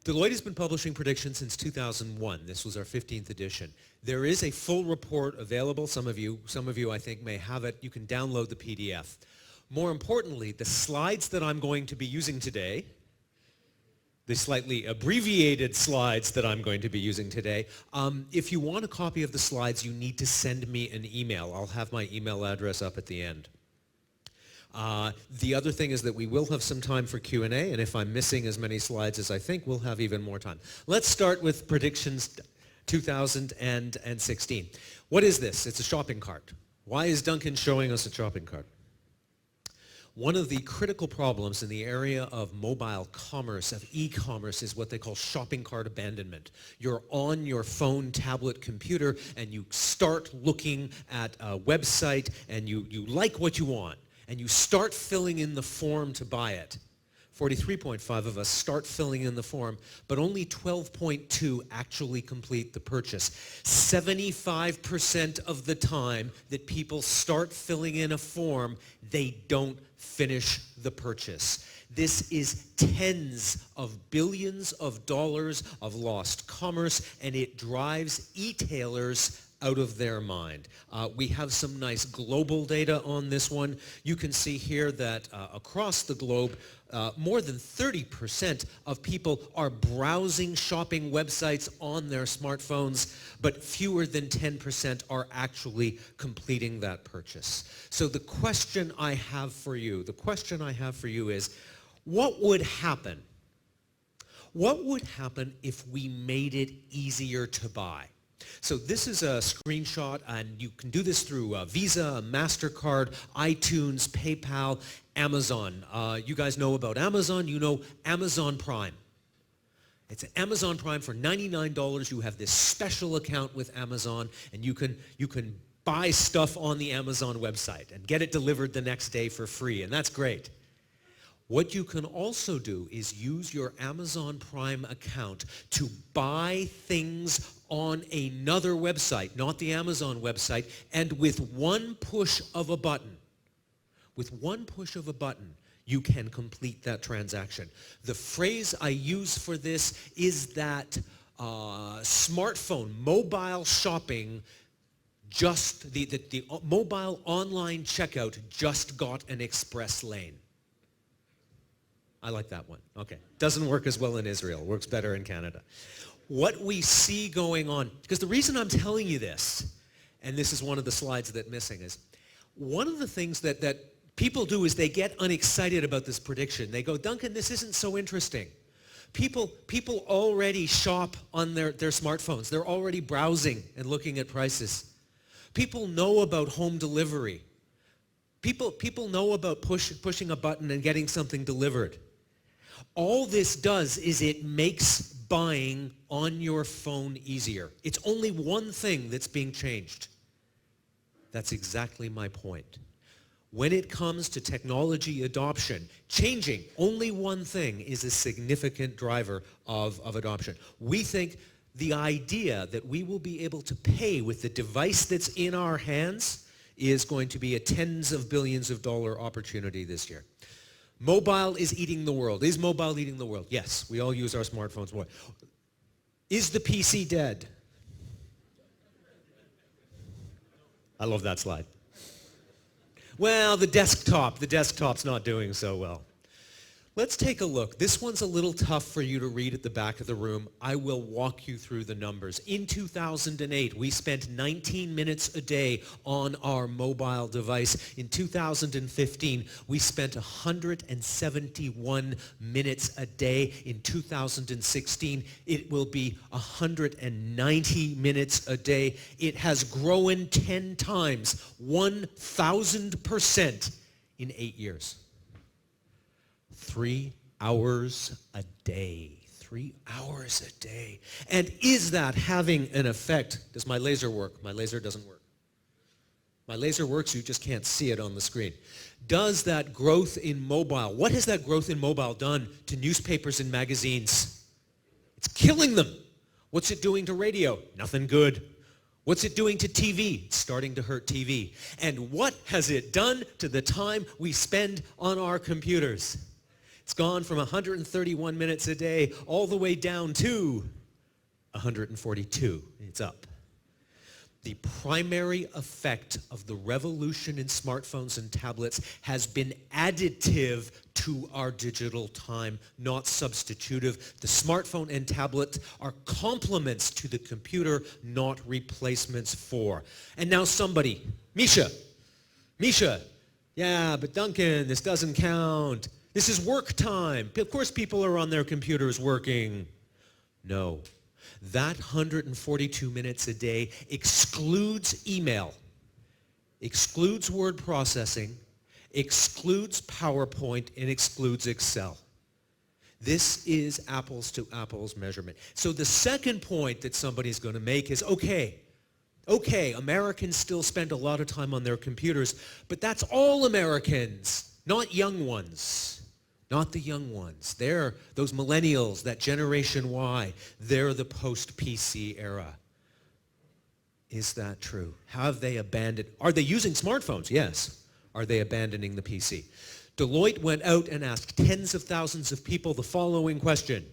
Deloitte has been publishing predictions since 2001. This was our 15th edition. There is a full report available. Some of you I think may have it. You can download the PDF. More importantly, the slides that I'm going to be using today, the slightly abbreviated slides that I'm going to be using today, if you want a copy of the slides, you need to send me an email. I'll have my email address up at the end. The other thing is that we will have some time for Q&A, and if I'm missing as many slides as I think, we'll have even more time. Let's start with predictions 2016. What is this? It's a shopping cart. Why is Duncan showing us a shopping cart? One of the critical problems in the area of mobile commerce, of e-commerce, is what they call shopping cart abandonment. You're on your phone, tablet, computer, and you start looking at a website, and you like what you want, and you start filling in the form to buy it. 43.5 of us start filling in the form, but only 12.2 actually complete the purchase. 75% of the time that people start filling in a form, they don't finish the purchase. This is tens of billions of dollars of lost commerce, and it drives e-tailers out of their mind. We have some nice global data on this one. You can see here that across the globe, more than 30% of people are browsing shopping websites on their smartphones, but fewer than 10% are actually completing that purchase. So the question I have for you is, what would happen? What would happen if we made it easier to buy? So this is a screenshot, and you can do this through Visa, MasterCard, iTunes, PayPal, Amazon. You guys know about Amazon. You know Amazon Prime. It's Amazon Prime for $99. You have this special account with Amazon, and you can buy stuff on the Amazon website and get it delivered the next day for free, and that's great. What you can also do is use your Amazon Prime account to buy things on another website, not the Amazon website, and with one push of a button, you can complete that transaction. The phrase I use for this is that smartphone, mobile shopping, the mobile online checkout just got an express lane. I like that one. Okay. Doesn't work as well in Israel. Works better in Canada. What we see going on, because the reason I'm telling you this, and this is one of the slides that's missing, is one of the things that people do is they get unexcited about this prediction. They go, Duncan, this isn't so interesting. People already shop on their smartphones. They're already browsing and looking at prices. People know about home delivery. People know about pushing a button and getting something delivered. All this does is it makes buying on your phone easier. It's only one thing that's being changed. That's exactly my point. When it comes to technology adoption, changing only one thing is a significant driver of adoption. We think the idea that we will be able to pay with the device that's in our hands is going to be a tens of billions of dollar opportunity this year. Mobile is eating the world. Is mobile eating the world? Yes, we all use our smartphones more. Is the PC dead? I love that slide. Well, the desktop's not doing so well. Let's take a look. This one's a little tough for you to read at the back of the room. I will walk you through the numbers. In 2008, we spent 19 minutes a day on our mobile device. In 2015, we spent 171 minutes a day. In 2016, it will be 190 minutes a day. It has grown 10 times, 1,000% in 8 years. 3 hours a day. 3 hours a day. And is that having an effect? Does my laser work? My laser doesn't work. My laser works, you just can't see it on the screen. Does that growth in mobile, what has that growth in mobile done to newspapers and magazines? It's killing them. What's it doing to radio? Nothing good. What's it doing to TV? It's starting to hurt TV. And what has it done to the time we spend on our computers? It's gone from 131 minutes a day all the way down to 142. It's up. The primary effect of the revolution in smartphones and tablets has been additive to our digital time, not substitutive. The smartphone and tablet are complements to the computer, not replacements for. And now somebody, Misha, yeah, but Duncan, this doesn't count. This is work time. Of course people are on their computers working. No. That 142 minutes a day excludes email, excludes word processing, excludes PowerPoint, and excludes Excel. This is apples to apples measurement. So the second point that somebody's going to make is, okay, Americans still spend a lot of time on their computers, but that's all Americans, not young ones. Not the young ones. They're those millennials, that Generation Y. They're the post-PC era. Is that true? Have they abandoned? Are they using smartphones? Yes. Are they abandoning the PC? Deloitte went out and asked tens of thousands of people the following question.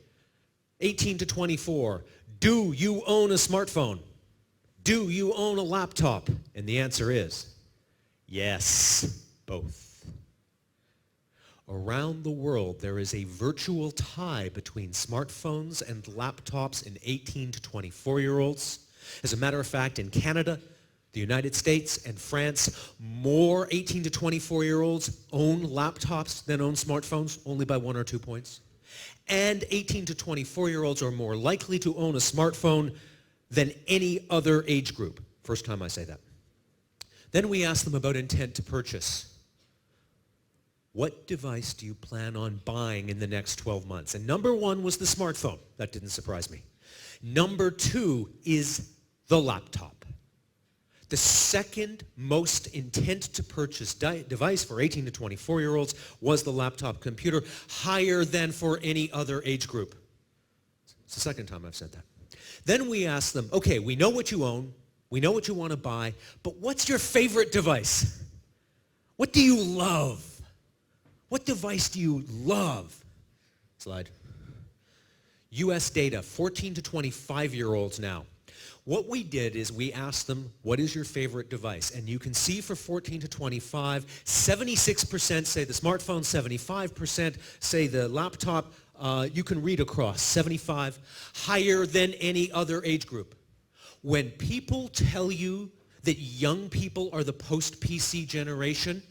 18 to 24, do you own a smartphone? Do you own a laptop? And the answer is yes, both. Around the world, there is a virtual tie between smartphones and laptops in 18 to 24-year-olds. As a matter of fact, in Canada, the United States, and France, more 18 to 24-year-olds own laptops than own smartphones, only by 1 or 2 points. And 18 to 24-year-olds are more likely to own a smartphone than any other age group. First time I say that. Then we ask them about intent to purchase. What device do you plan on buying in the next 12 months? And number one was the smartphone. That didn't surprise me. Number two is the laptop. The second most intent to purchase device for 18 to 24-year-olds was the laptop computer, higher than for any other age group. It's the second time I've said that. Then we ask them, okay, we know what you own, we know what you want to buy, but what's your favorite device? What do you love? What device do you love? Slide. US data, 14 to 25-year-olds now. What we did is we asked them, what is your favorite device? And you can see for 14 to 25, 76% say the smartphone, 75% say the laptop. You can read across, 75, higher than any other age group. When people tell you that young people are the post-PC generation,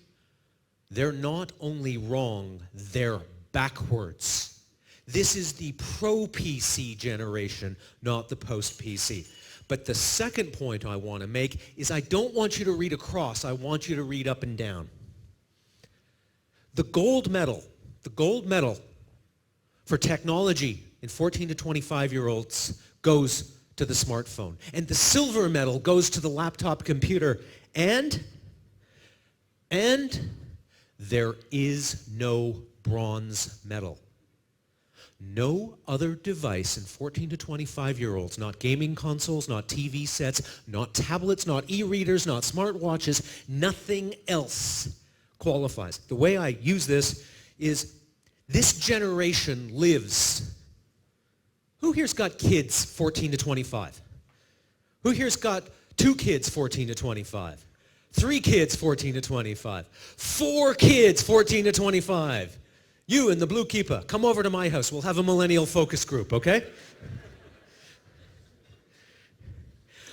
they're not only wrong, they're backwards. This is the pro-PC generation, not the post-PC. But the second point I want to make is I don't want you to read across, I want you to read up and down. The gold medal for technology in 14 to 25-year-olds goes to the smartphone. And the silver medal goes to the laptop computer. And there is no bronze medal. No other device in 14 to 25-year-olds, not gaming consoles, not TV sets, not tablets, not e-readers, not smartwatches, nothing else qualifies. The way I use this is this generation lives. Who here's got kids 14 to 25? Who here's got 2 kids 14 to 25? 3 kids 14 to 25. 4 kids 14 to 25. You and the blue keeper, come over to my house. We'll have a millennial focus group, okay?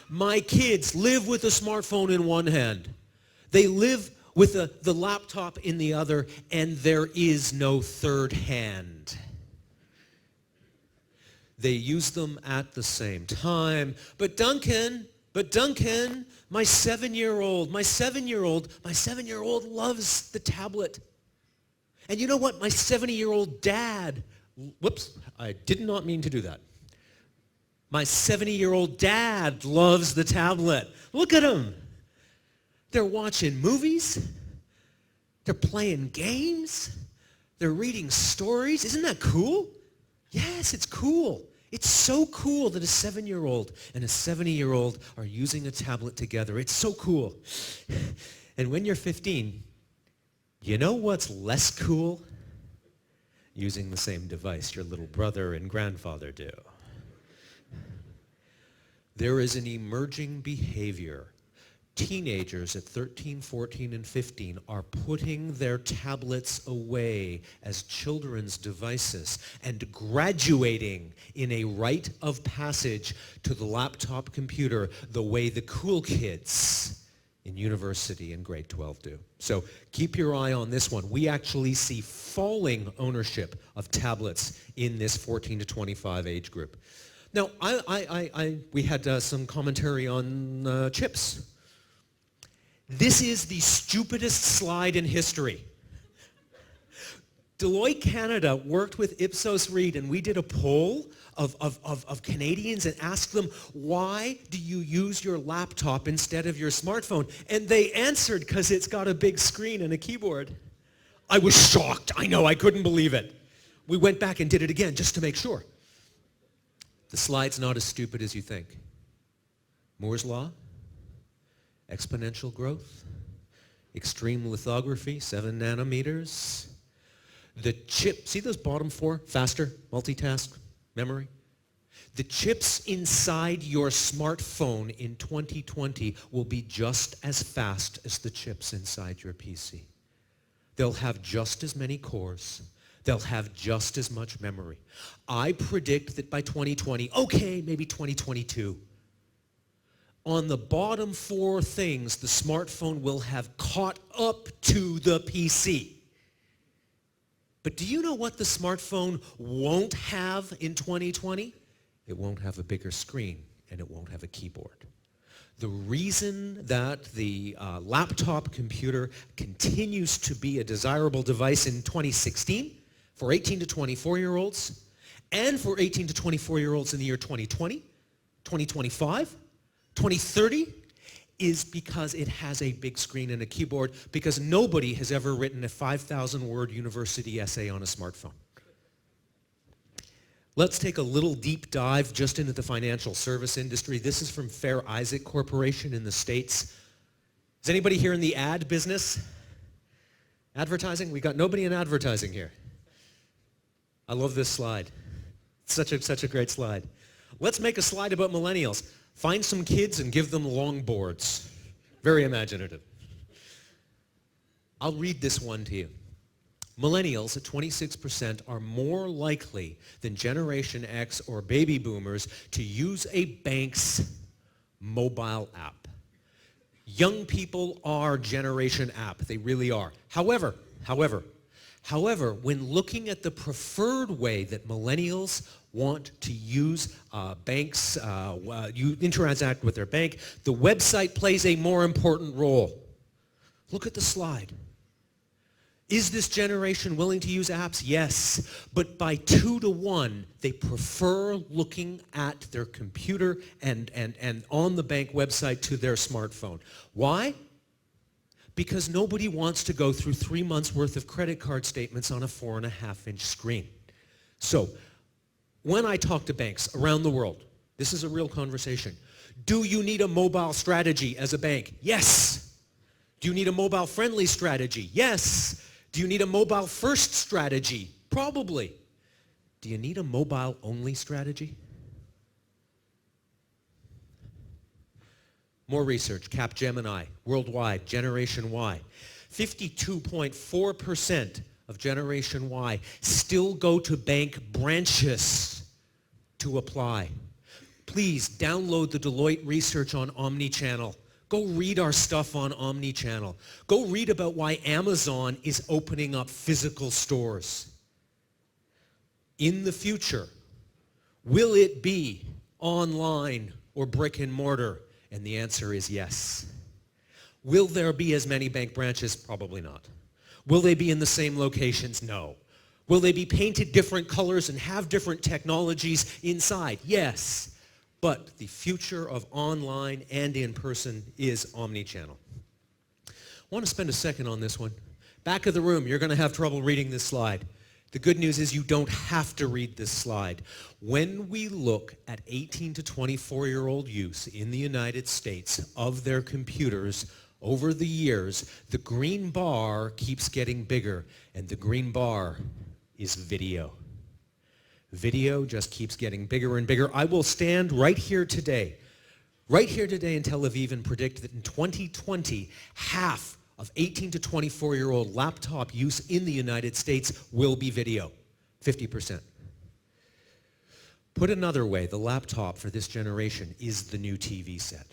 My kids live with a smartphone in one hand. They live with the laptop in the other, and there is no third hand. They use them at the same time. But Duncan, my 7-year-old loves the tablet. And you know what? My 70-year-old dad, whoops, I did not mean to do that. My 70-year-old dad loves the tablet. Look at him. They're watching movies. They're playing games. They're reading stories. Isn't that cool? Yes, it's cool. It's so cool that a 7-year-old and a 70-year-old are using a tablet together. It's so cool. And when you're 15, you know what's less cool? using the same device your little brother and grandfather do. There is an emerging behavior. Teenagers at 13, 14, and 15 are putting their tablets away as children's devices and graduating in a rite of passage to the laptop computer the way the cool kids in university and grade 12 do. So keep your eye on this one. We actually see falling ownership of tablets in this 14 to 25 age group. Now, we had some commentary on chips. This is the stupidest slide in history. Deloitte Canada worked with Ipsos Reid, and we did a poll of Canadians and asked them, why do you use your laptop instead of your smartphone? And they answered, because it's got a big screen and a keyboard. I was shocked. I know, I couldn't believe it. We went back and did it again just to make sure. The slide's not as stupid as you think. Moore's Law, exponential growth, extreme lithography, 7 nanometers. The chip, see those bottom 4? Faster, multitask, memory. The chips inside your smartphone in 2020 will be just as fast as the chips inside your PC. They'll have just as many cores. They'll have just as much memory. I predict that by 2020, okay, maybe 2022, on the bottom 4 things, the smartphone will have caught up to the PC. But do you know what the smartphone won't have in 2020? It won't have a bigger screen, and it won't have a keyboard. The reason that the laptop computer continues to be a desirable device in 2016 for 18 to 24-year-olds and for 18 to 24-year-olds in the year 2020, 2025, 2030 is because it has a big screen and a keyboard, because nobody has ever written a 5,000-word university essay on a smartphone. Let's take a little deep dive just into the financial service industry. This is from Fair Isaac Corporation in the States. Is anybody here in the ad business? Advertising? We got nobody in advertising here. I love this slide. It's such a great slide. Let's make a slide about millennials. Find some kids and give them longboards. Very imaginative. I'll read this one to you. Millennials at 26% are more likely than Generation X or baby boomers to use a bank's mobile app. Young people are Generation App. They really are. However, when looking at the preferred way that millennials want to use banks, interact with their bank, the website plays a more important role. Look at the slide. Is this generation willing to use apps? Yes, but by 2 to 1, they prefer looking at their computer and on the bank website to their smartphone. Why? Because nobody wants to go through 3 months worth of credit card statements on a 4.5-inch screen. So, when I talk to banks around the world, this is a real conversation. Do you need a mobile strategy as a bank? Yes. Do you need a mobile-friendly strategy? Yes. Do you need a mobile-first strategy? Probably. Do you need a mobile-only strategy? More research, Capgemini, worldwide, Generation Y. 52.4% of Generation Y still go to bank branches to apply. Please download the Deloitte Research on omnichannel. Go read our stuff on omnichannel. Go read about why Amazon is opening up physical stores. In the future, will it be online or brick and mortar? And the answer is yes. Will there be as many bank branches? Probably not. Will they be in the same locations? No. Will they be painted different colors and have different technologies inside? Yes. But the future of online and in-person is omnichannel. I want to spend a second on this one. Back of the room, you're going to have trouble reading this slide. The good news is you don't have to read this slide. When we look at 18 to 24-year-old use in the United States of their computers over the years, the green bar keeps getting bigger, and the green bar is video. Video just keeps getting bigger and bigger. I will stand right here today in Tel Aviv, and predict that in 2020, half of 18 to 24-year-old laptop use in the United States will be video, 50%. Put another way, the laptop for this generation is the new TV set.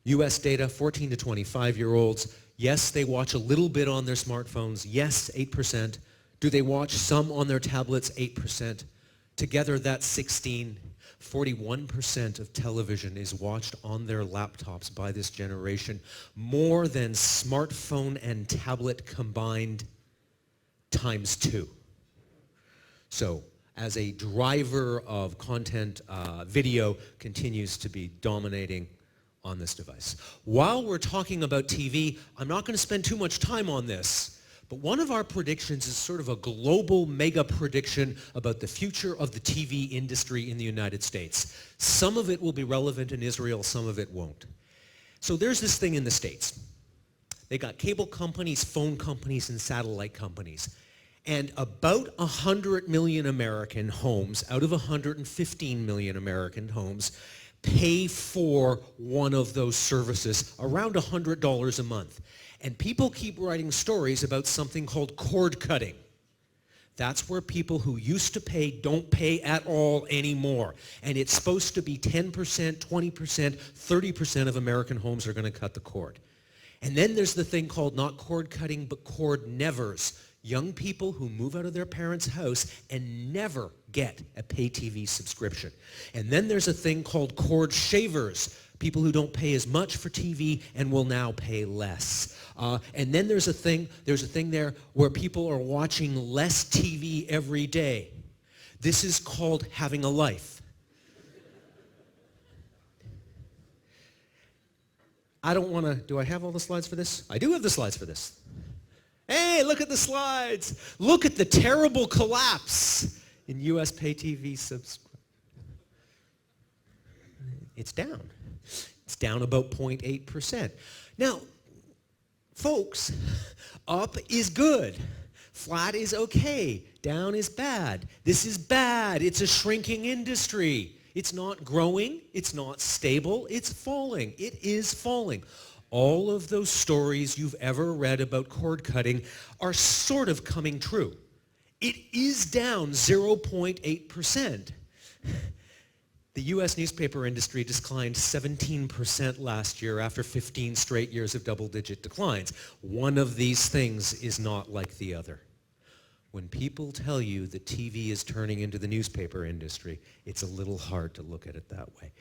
US data, 14 to 25-year-olds, yes, they watch a little bit on their smartphones, yes, 8%. Do they watch some on their tablets? 8%. Together, that's 16. 41% of television is watched on their laptops by this generation, more than smartphone and tablet combined times 2. So, as a driver of content, video continues to be dominating on this device. While we're talking about TV, I'm not going to spend too much time on this, but one of our predictions is sort of a global mega prediction about the future of the TV industry in the United States. Some of it will be relevant in Israel, some of it won't. So there's this thing in the States. They got cable companies, phone companies, and satellite companies. And about 100 million American homes out of 115 million American homes pay for one of those services, around $100 a month. And people keep writing stories about something called cord cutting. That's where people who used to pay don't pay at all anymore. And it's supposed to be 10%, 20%, 30% of American homes are going to cut the cord. And then there's the thing called not cord cutting, but cord nevers. Young people who move out of their parents' house and never get a pay TV subscription. And then there's a thing called cord shavers, people who don't pay as much for TV and will now pay less. And then there's a thing there where people are watching less TV every day. This is called having a life. I don't want to, do I have all the slides for this? I do have the slides for this. Hey, look at the slides. Look at the terrible collapse in U.S. pay TV subscription. It's down. It's down about 0.8%. Now, folks, up is good. Flat is okay. Down is bad. This is bad. It's a shrinking industry. It's not growing. It's not stable. It's falling. It is falling. All of those stories you've ever read about cord cutting are sort of coming true. It is down 0.8%. The U.S. newspaper industry declined 17% last year after 15 straight years of double-digit declines. One of these things is not like the other. When people tell you that TV is turning into the newspaper industry, it's a little hard to look at it that way.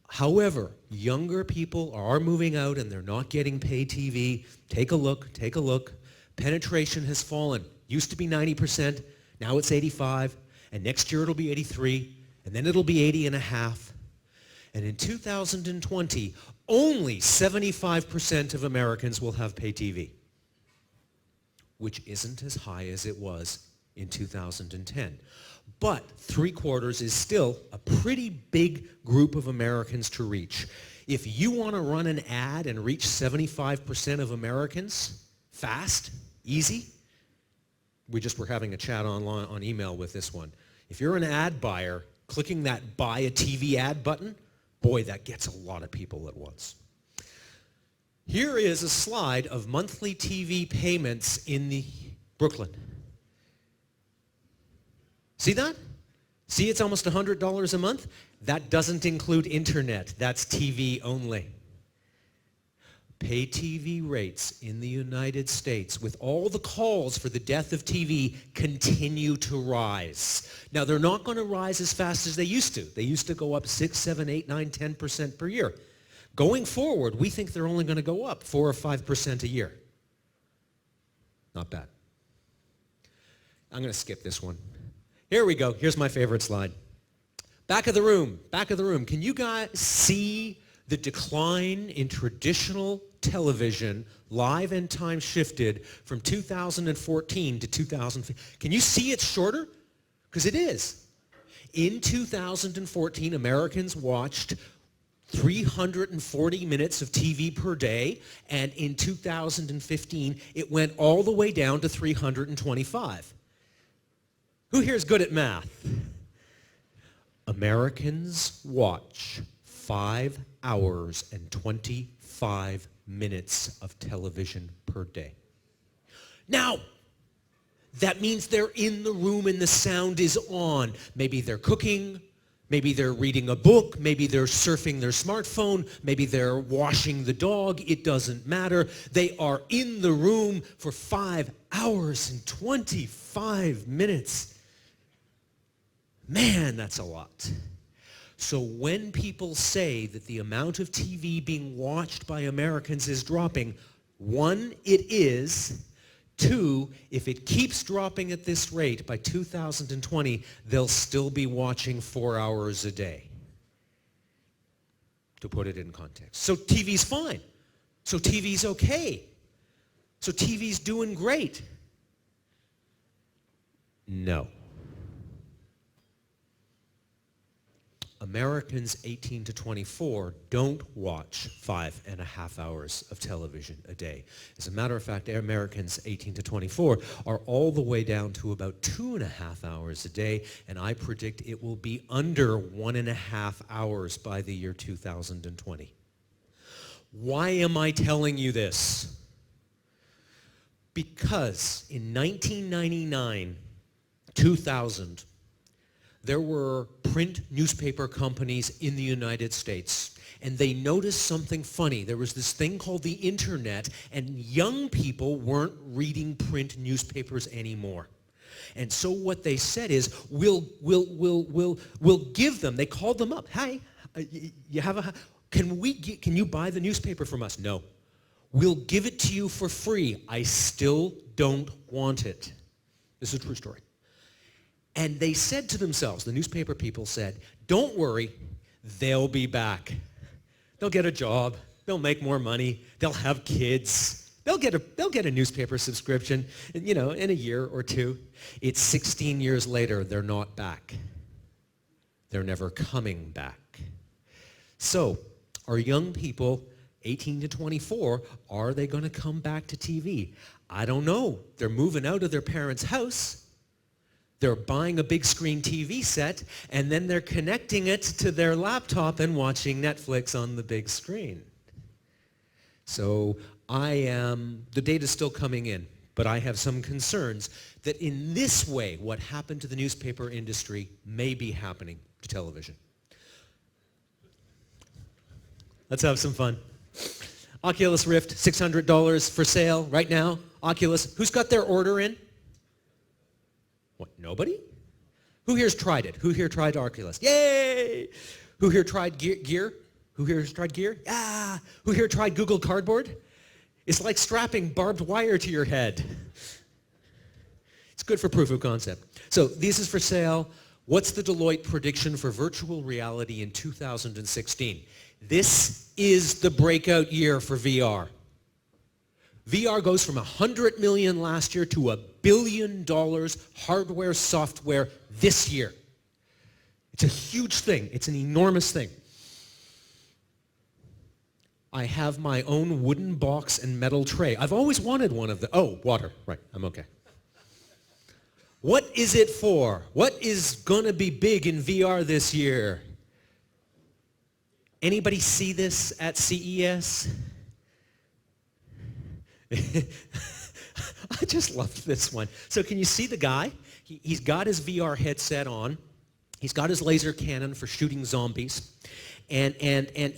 However, younger people are moving out and they're not getting paid TV. Take a look. Penetration has fallen. Used to be 90%, now it's 85, and next year it'll be 83, and then it'll be 80.5. And in 2020, only 75% of Americans will have pay TV, which isn't as high as it was in 2010. But 3/4 is still a pretty big group of Americans to reach. If you want to run an ad and reach 75% of Americans fast, easy, we just were having a chat online on email with this one. If you're an ad buyer, clicking that buy a TV ad button, boy, that gets a lot of people at once. Here is a slide of monthly TV payments in Brooklyn. See that? See, it's almost $100 a month? That doesn't include internet. That's TV only. Pay TV rates in the United States, with all the calls for the death of TV, continue to rise. Now, they're not going to rise as fast as they used to. They used to go up 6, 7, 8, 9, 10% per year. Going forward, we think they're only going to go up 4 or 5% a year. Not bad. I'm going to skip this one. Here we go. Here's my favorite slide. Back of the room. Can you guys see the decline in traditional television, live and time shifted, from 2014 to 2015? Can you see it's shorter? Because it is. In 2014, Americans watched 340 minutes of TV per day, and in 2015, it went all the way down to 325. Who here is good at math? Americans watch 5 hours and 25 minutes of television per day. Now, that means they're in the room and the sound is on. Maybe they're cooking, maybe they're reading a book, maybe they're surfing their smartphone, maybe they're washing the dog. It doesn't matter. They are in the room for 5 hours and 25 minutes. Man, that's a lot. So when people say that the amount of TV being watched by Americans is dropping, one, it is. Two, if it keeps dropping at this rate, by 2020, they'll still be watching 4 hours a day, to put it in context. So TV's fine. So TV's okay. So TV's doing great. No. Americans 18 to 24 don't watch 5.5 hours of television a day. As a matter of fact, Americans 18 to 24 are all the way down to about 2.5 hours a day, and I predict it will be under 1.5 hours by the year 2020. Why am I telling you this? Because in 1999, 2000, there were print newspaper companies in the United States, and they noticed something funny. There was this thing called the internet, and young people weren't reading print newspapers anymore. And so what they said is, we'll give them, they called them up, hey, can you buy the newspaper from us? No. We'll give it to you for free. I still don't want it. This is a true story. And they said to themselves, the newspaper people said, don't worry, they'll be back. They'll get a job, they'll make more money, they'll have kids, they'll get a newspaper subscription, in a year or two. It's 16 years later, they're not back. They're never coming back. So, our young people, 18 to 24, are they going to come back to TV? I don't know. They're moving out of their parents' house. They're buying a big screen TV set, and then they're connecting it to their laptop and watching Netflix on the big screen. So the data's still coming in, but I have some concerns that in this way, what happened to the newspaper industry may be happening to television. Let's have some fun. Oculus Rift, $600 for sale right now. Oculus, who's got their order in? What, nobody? Who here's tried it? Who here tried Oculus? Yay! Who here tried gear? Who here has tried gear? Yeah! Who here tried Google Cardboard? It's like strapping barbed wire to your head. It's good for proof of concept. So this is for sale. What's the Deloitte prediction for virtual reality in 2016? This is the breakout year for VR. VR goes from $100 million last year to $1 billion hardware, software this year. It's a huge thing. It's an enormous thing. I have my own wooden box and metal tray. I've always wanted one of the, oh, water, right, I'm okay. What is it for? What is gonna be big in VR this year? Anybody see this at CES? I just loved this one. So can you see the guy? He's got his VR headset on. He's got his laser cannon for shooting zombies. And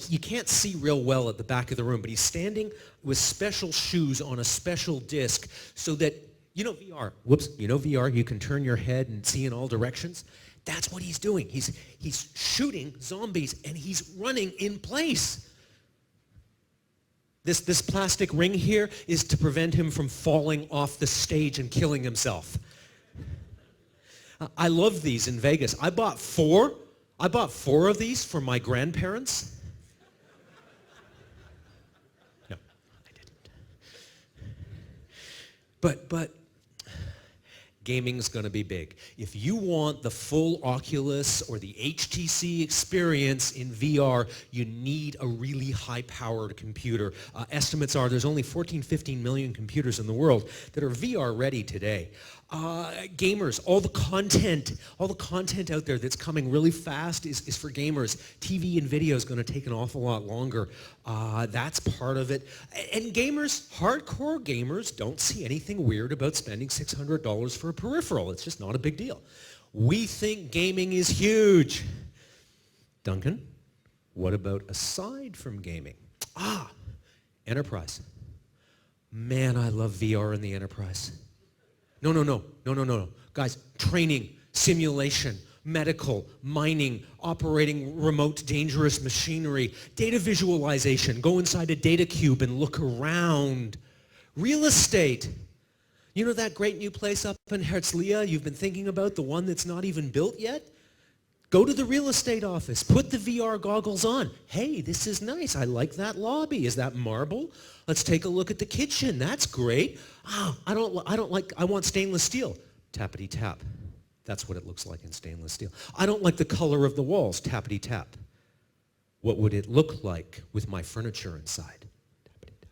you can't see real well at the back of the room, but he's standing with special shoes on a special disc so that, VR, VR, you can turn your head and see in all directions. That's what he's doing. He's shooting zombies and he's running in place. This plastic ring here is to prevent him from falling off the stage and killing himself. I love these in Vegas. I bought four of these for my grandparents. No, I didn't. But gaming's going to be big. If you want the full Oculus or the HTC experience in VR, you need a really high-powered computer. Estimates are there's only 14, 15 million computers in the world that are VR ready today. Gamers, all the content out there that's coming really fast is for gamers. TV and video is going to take an awful lot longer. That's part of it. And gamers, hardcore gamers, don't see anything weird about spending $600 for a peripheral. It's just not a big deal. We think gaming is huge. Duncan, what about aside from gaming? Enterprise. Man, I love VR in the enterprise. No. Guys, training, simulation, medical, mining, operating remote dangerous machinery, data visualization, go inside a data cube and look around. Real estate. You know that great new place up in Herzliya you've been thinking about, the one that's not even built yet? Go to the real estate office, put the VR goggles on. Hey, this is nice. I like that lobby. Is that marble? Let's take a look at the kitchen. That's great. I want stainless steel. Tappity tap. That's what it looks like in stainless steel. I don't like the color of the walls. Tappity tap. What would it look like with my furniture inside? Tappity tap.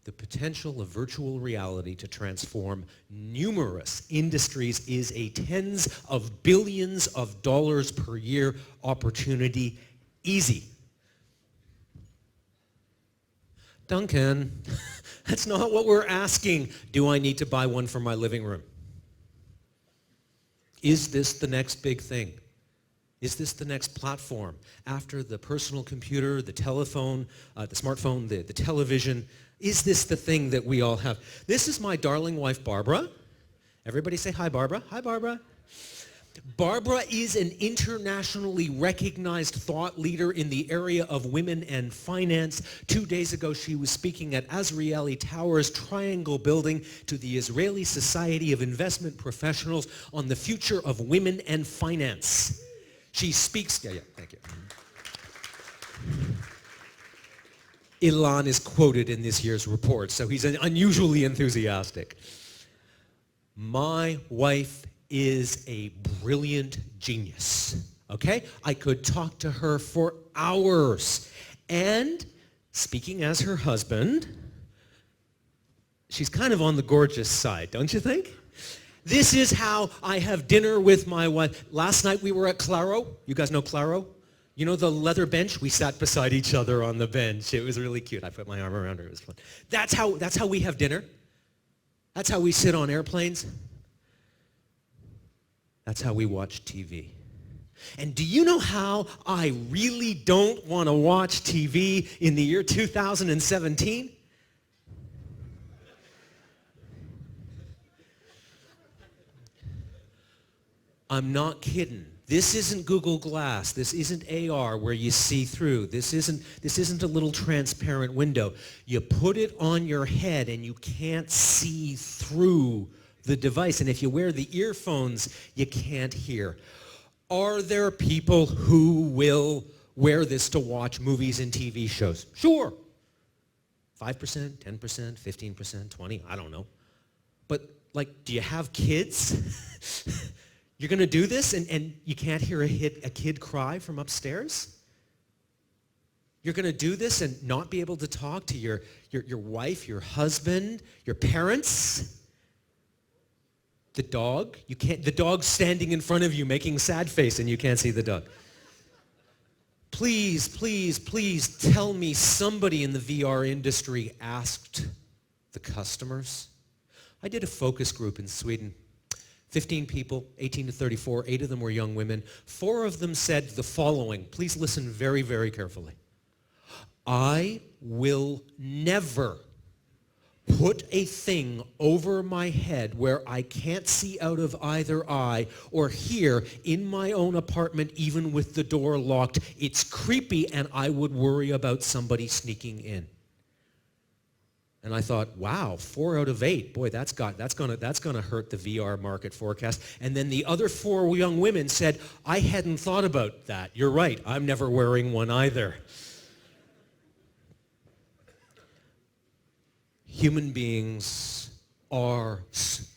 The potential of virtual reality to transform numerous industries is a tens of billions of dollars per year opportunity. Easy. Duncan, that's not what we're asking. Do I need to buy one for my living room? Is this the next big thing? Is this the next platform? After the personal computer, the telephone, the smartphone, the television, is this the thing that we all have? This is my darling wife, Barbara. Everybody say hi, Barbara. Hi, Barbara. Barbara is an internationally recognized thought leader in the area of women and finance. 2 days ago, she was speaking at Azrieli Towers Triangle Building to the Israeli Society of Investment Professionals on the future of women and finance. She speaks, thank you. Ilan is quoted in this year's report, so he's unusually enthusiastic. My wife is a brilliant genius, okay? I could talk to her for hours. And speaking as her husband, she's kind of on the gorgeous side, don't you think? This is how I have dinner with my wife. Last night we were at Claro. You guys know Claro? You know the leather bench? We sat beside each other on the bench. It was really cute. I put my arm around her. It was fun. That's how we have dinner. That's how we sit on airplanes. That's how we watch TV. And do you know how I really don't want to watch TV in the year 2017? I'm not kidding. This isn't Google Glass. This isn't AR where you see through. This isn't a little transparent window. You put it on your head and you can't see through the device. And if you wear the earphones, you can't hear. Are there people who will wear this to watch movies and TV shows? Sure. 5%, 10%, 15%, 20%, I don't know. But, do you have kids? You're going to do this and you can't hear a kid cry from upstairs? You're going to do this and not be able to talk to your wife, your husband, your parents? The dog? The dog's standing in front of you making sad face and you can't see the dog. Please, please, please tell me somebody in the VR industry asked the customers. I did a focus group in Sweden. 15 people, 18 to 34, 8 of them were young women. 4 of them said the following. Please listen very, very carefully. I will never put a thing over my head where I can't see out of either eye or hear in my own apartment even with the door locked. It's creepy and I would worry about somebody sneaking in. And I thought, wow, 4 out of 8. Boy, that's gonna hurt the VR market forecast. And then the other 4 young women said, I hadn't thought about that. You're right, I'm never wearing one either. Human beings are...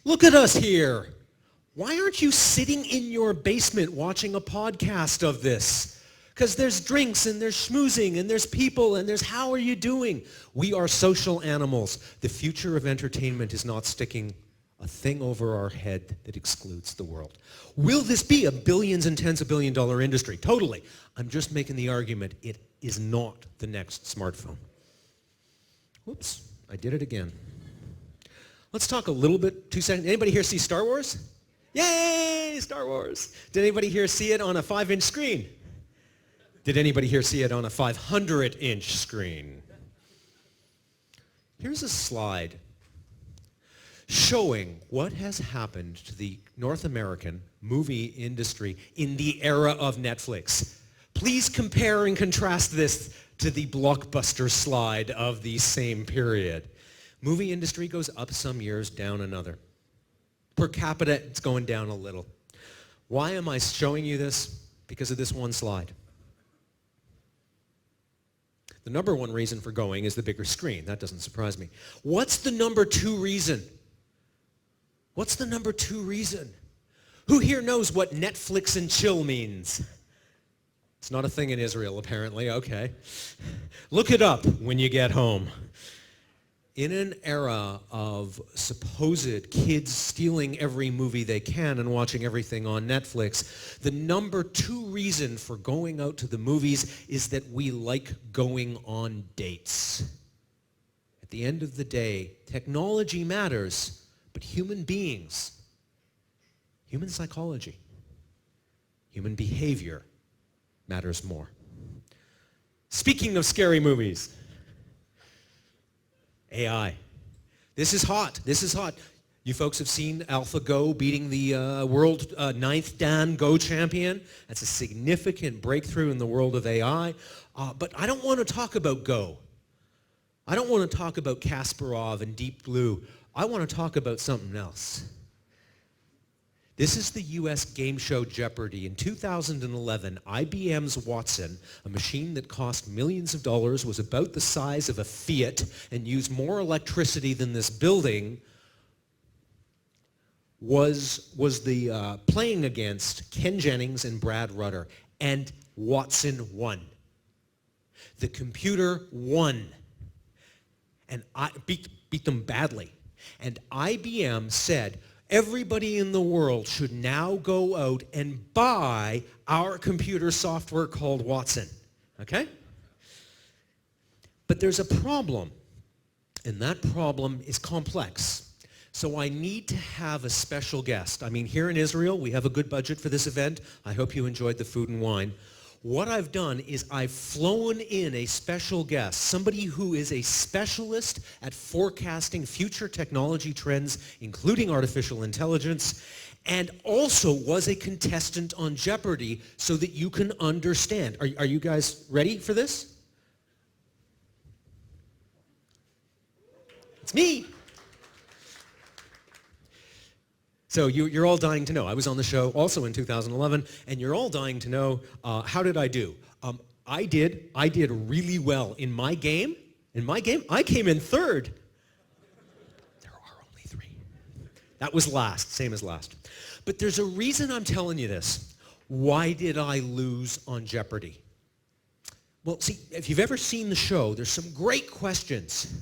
Look at us here. Why aren't you sitting in your basement watching a podcast of this? Because there's drinks and there's schmoozing and there's people and there's how are you doing? We are social animals. The future of entertainment is not sticking a thing over our head that excludes the world. Will this be a billions and tens of billion dollar industry? Totally. I'm just making the argument it is not the next smartphone. Whoops, I did it again. Let's talk a little bit, 2 seconds. Anybody here see Star Wars? Yay, Star Wars. Did anybody here see it on a 5-inch screen? Did anybody here see it on a 500-inch screen? Here's a slide showing what has happened to the North American movie industry in the era of Netflix. Please compare and contrast this to the blockbuster slide of the same period. Movie industry goes up some years, down another. Per capita, it's going down a little. Why am I showing you this? Because of this one slide. The number one reason for going is the bigger screen. That doesn't surprise me. What's the number 2 reason? What's the number 2 reason? Who here knows what Netflix and chill means? It's not a thing in Israel, apparently. Okay. Look it up when you get home. In an era of supposed kids stealing every movie they can and watching everything on Netflix, the number 2 reason for going out to the movies is that we like going on dates. At the end of the day, technology matters, but human beings, human psychology, human behavior matters more. Speaking of scary movies, AI. This is hot. This is hot. You folks have seen AlphaGo beating the world 9th Dan Go champion. That's a significant breakthrough in the world of AI. But I don't want to talk about Go. I don't want to talk about Kasparov and Deep Blue. I want to talk about something else. This is the US game show Jeopardy! In 2011, IBM's Watson, a machine that cost millions of dollars, was about the size of a Fiat and used more electricity than this building, was playing against Ken Jennings and Brad Rutter, and Watson won. The computer won, and I beat them badly. And IBM said, everybody in the world should now go out and buy our computer software called Watson, okay? But there's a problem, and that problem is complex. So I need to have a special guest. I mean, here in Israel, we have a good budget for this event. I hope you enjoyed the food and wine. What I've done is I've flown in a special guest, somebody who is a specialist at forecasting future technology trends, including artificial intelligence, and also was a contestant on Jeopardy, so that you can understand. Are you guys ready for this? It's me. So you're all dying to know. I was on the show also in 2011, and you're all dying to know, how did I do? I did really well in my game. I came in 3rd. There are only 3. That was last, same as last. But there's a reason I'm telling you this. Why did I lose on Jeopardy? Well, see, if you've ever seen the show, there's some great questions.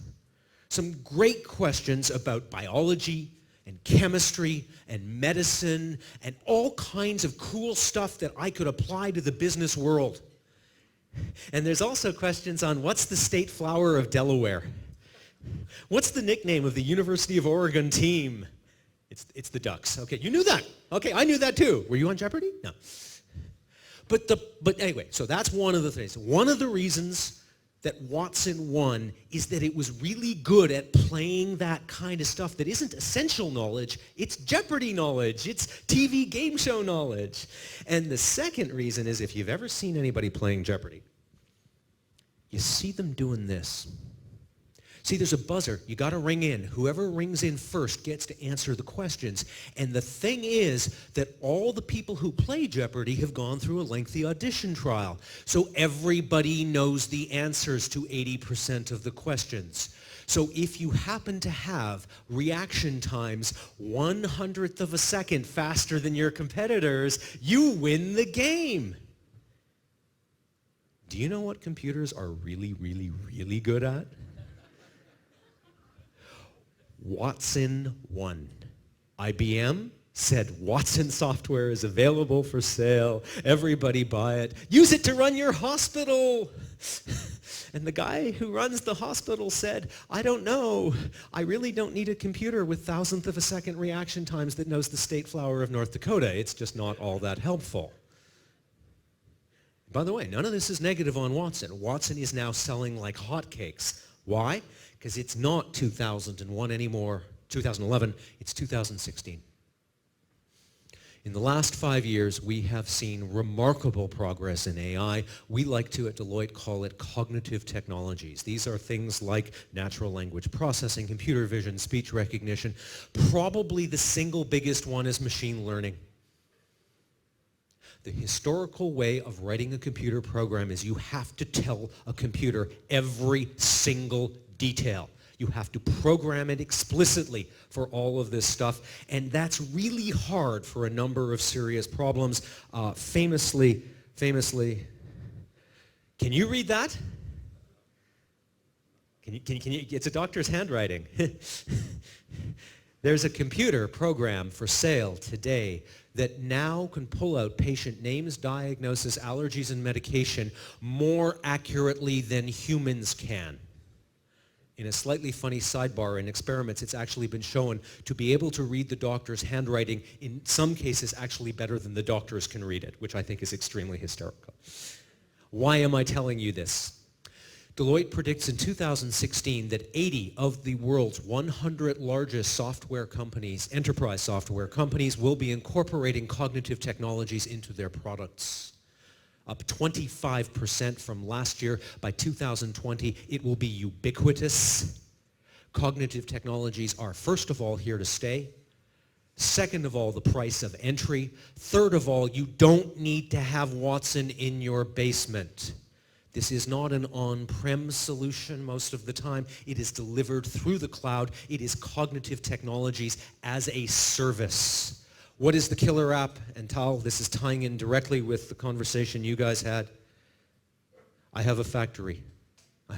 Some great questions about biology, and chemistry, and medicine, and all kinds of cool stuff that I could apply to the business world. And there's also questions on what's the state flower of Delaware? What's the nickname of the University of Oregon team? It's the Ducks. Okay, you knew that. Okay, I knew that too. Were you on Jeopardy? No. But anyway, so that's one of the things. One of the reasons that Watson won is that it was really good at playing that kind of stuff that isn't essential knowledge, it's Jeopardy knowledge, it's TV game show knowledge. And the second reason is, if you've ever seen anybody playing Jeopardy, you see them doing this. See, there's a buzzer. You got to ring in. Whoever rings in first gets to answer the questions. And the thing is that all the people who play Jeopardy have gone through a lengthy audition trial. So everybody knows the answers to 80% of the questions. So if you happen to have reaction times 1/100th of a second faster than your competitors, you win the game. Do you know what computers are really, really, really good at? Watson won. IBM said Watson software is available for sale. Everybody buy it. Use it to run your hospital. And the guy who runs the hospital said, I don't know. I really don't need a computer with thousandth of a second reaction times that knows the state flower of North Dakota. It's just not all that helpful. By the way, none of this is negative on Watson. Watson is now selling like hotcakes. Why? Because it's not 2001 anymore, 2011, it's 2016. In the last 5 years, we have seen remarkable progress in AI. We like to, at Deloitte, call it cognitive technologies. These are things like natural language processing, computer vision, speech recognition. Probably the single biggest one is machine learning. The historical way of writing a computer program is you have to tell a computer every single detail. You have to program it explicitly for all of this stuff, and that's really hard for a number of serious problems. Famously, can you read that? Can you, it's a doctor's handwriting. There's a computer program for sale today that now can pull out patient names, diagnosis, allergies, and medication more accurately than humans can. In a slightly funny sidebar, in experiments, it's actually been shown to be able to read the doctor's handwriting, in some cases actually better than the doctors can read it, which I think is extremely hysterical. Why am I telling you this? Deloitte predicts in 2016 that 80 of the world's 100 largest software companies, enterprise software companies, will be incorporating cognitive technologies into their products. Up 25% from last year. By 2020, it will be ubiquitous. Cognitive technologies are, first of all, here to stay. Second of all, the price of entry. Third of all, you don't need to have Watson in your basement. This is not an on-prem solution most of the time. It is delivered through the cloud. It is cognitive technologies as a service. What is the killer app? And Tal, this is tying in directly with the conversation you guys had. I have a factory. I'm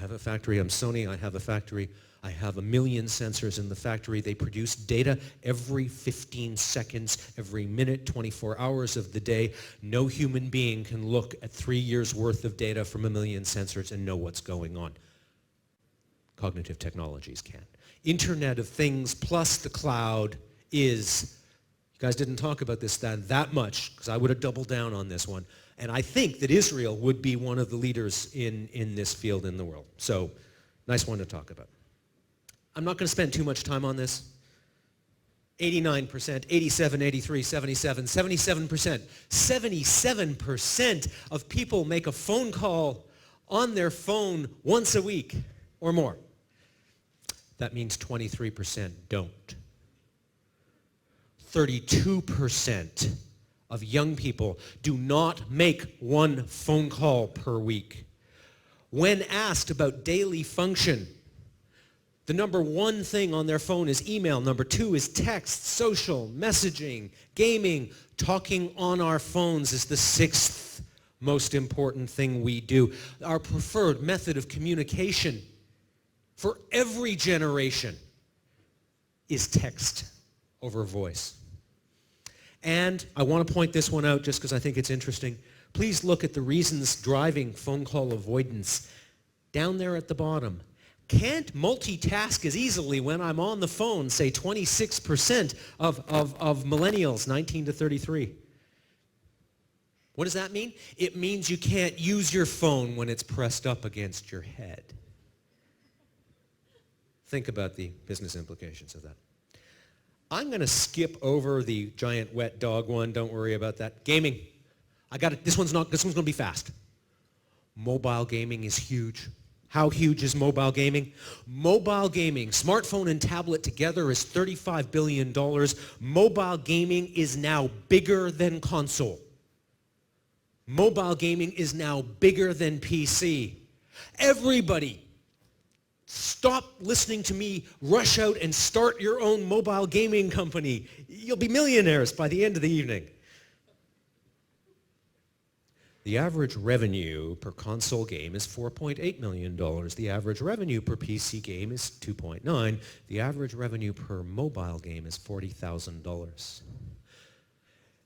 Sony. I have a factory. I have 1 million sensors in the factory. They produce data every 15 seconds, every minute, 24 hours of the day. No human being can look at 3 years' worth of data from 1 million sensors and know what's going on. Cognitive technologies can. Internet of Things plus the cloud is... You guys didn't talk about this that much, because I would have doubled down on this one. And I think that Israel would be one of the leaders in this field in the world. So, nice one to talk about. I'm not going to spend too much time on this. 89%, 87, 83, 77, 77%. 77% of people make a phone call on their phone once a week or more. That means 23% don't. 32% of young people do not make one phone call per week. When asked about daily function, the number one thing on their phone is email. Number two is text, social, messaging, gaming. Talking on our phones is the 6th most important thing we do. Our preferred method of communication for every generation is text over voice. And I want to point this one out just because I think it's interesting. Please look at the reasons driving phone call avoidance. Down there at the bottom. Can't multitask as easily when I'm on the phone, say 26% of millennials, 19 to 33. What does that mean? It means you can't use your phone when it's pressed up against your head. Think about the business implications of that. I'm going to skip over the giant wet dog one. Don't worry about that. Gaming. I got it. This one's going to be fast. Mobile gaming is huge. How huge is mobile gaming? Mobile gaming, smartphone and tablet together, is $35 billion. Mobile gaming is now bigger than console. Mobile gaming is now bigger than PC. Everybody, stop listening to me, rush out and start your own mobile gaming company. You'll be millionaires by the end of the evening. The average revenue per console game is $4.8 million. The average revenue per PC game is $2.9. The average revenue per mobile game is $40,000.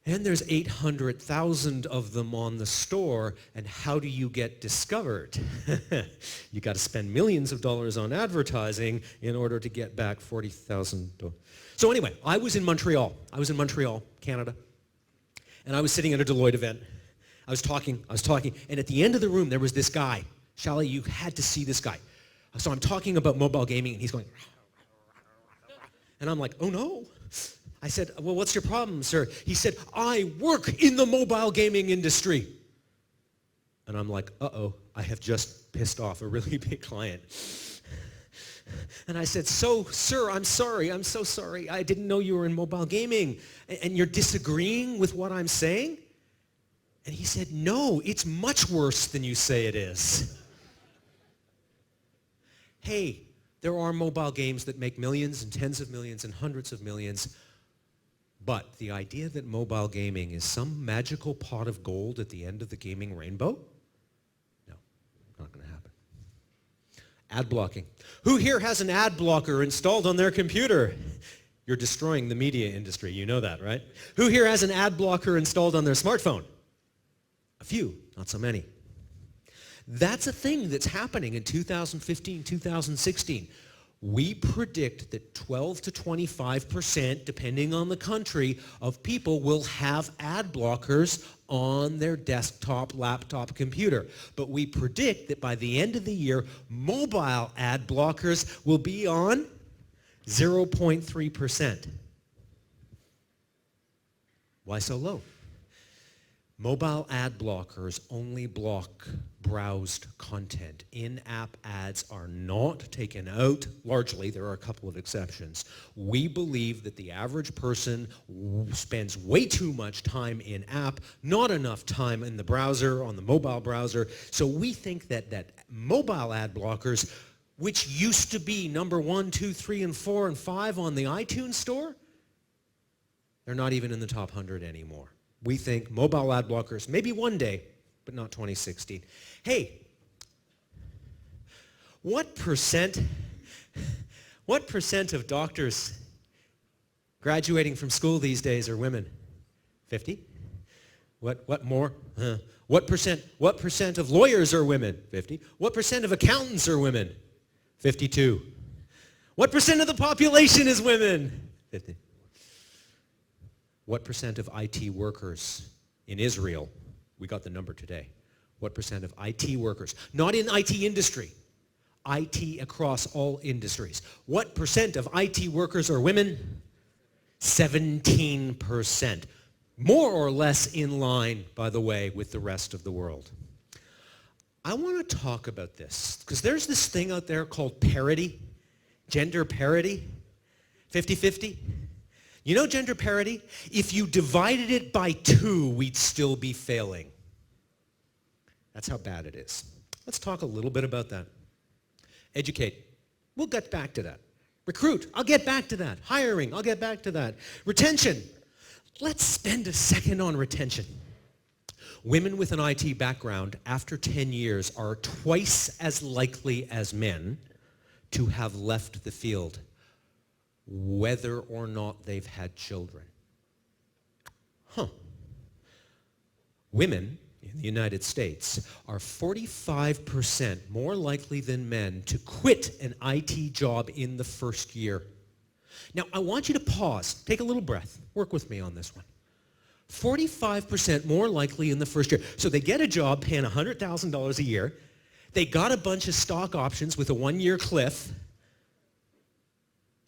And there's 800,000 of them on the store, and how do you get discovered? You got to spend millions of dollars on advertising in order to get back $40,000. So anyway, I was in Montreal, Canada, and I was sitting at a Deloitte event. I was talking, and at the end of the room there was this guy. Shally, you had to see this guy. So I'm talking about mobile gaming, and he's going, and I'm like, oh no. I said, well, what's your problem, sir? He said, I work in the mobile gaming industry. And I'm like, uh-oh, I have just pissed off a really big client. And I said, so, sir, I'm so sorry. I didn't know you were in mobile gaming. And you're disagreeing with what I'm saying? And he said, no, it's much worse than you say it is. Hey, there are mobile games that make millions and tens of millions and hundreds of millions. But the idea that mobile gaming is some magical pot of gold at the end of the gaming rainbow? No, not going to happen. Ad blocking. Who here has an ad blocker installed on their computer? You're destroying the media industry. You know that, right? Who here has an ad blocker installed on their smartphone? A few, not so many. That's a thing that's happening in 2015, 2016. We predict that 12 to 25%, depending on the country, of people will have ad blockers on their desktop, laptop computer. But we predict that by the end of the year, mobile ad blockers will be on 0.3%. Why so low? Mobile ad blockers only block browsed content. In-app ads are not taken out. Largely, there are a couple of exceptions. We believe that the average person spends way too much time in-app, not enough time in the browser, on the mobile browser. So we think that mobile ad blockers, which used to be number 1, 2, 3, and 4, and 5 on the iTunes store, they're not even in the top 100 anymore. We think mobile ad blockers, maybe one day, but not 2016. Hey, what percent of doctors graduating from school these days are women? 50? What more? What percent of lawyers are women? 50. What percent of accountants are women? 52. What percent of the population is women? 50. What percent of IT workers in Israel? We got the number today. What percent of IT workers? Not in IT industry. IT across all industries. What percent of IT workers are women? 17%. More or less in line, by the way, with the rest of the world. I want to talk about this because there's this thing out there called parity, gender parity, 50-50. You know gender parity? If you divided it by 2, we'd still be failing. That's how bad it is. Let's talk a little bit about that. Educate. We'll get back to that. Recruit. I'll get back to that. Hiring. I'll get back to that. Retention. Let's spend a second on retention. Women with an IT background after 10 years are twice as likely as men to have left the field, whether or not they've had children. Women in the United States are 45% more likely than men to quit an IT job in the first year. Now, I want you to pause, take a little breath, work with me on this one. 45% more likely in the first year. So they get a job paying $100,000 a year, they got a bunch of stock options with a 1-year cliff,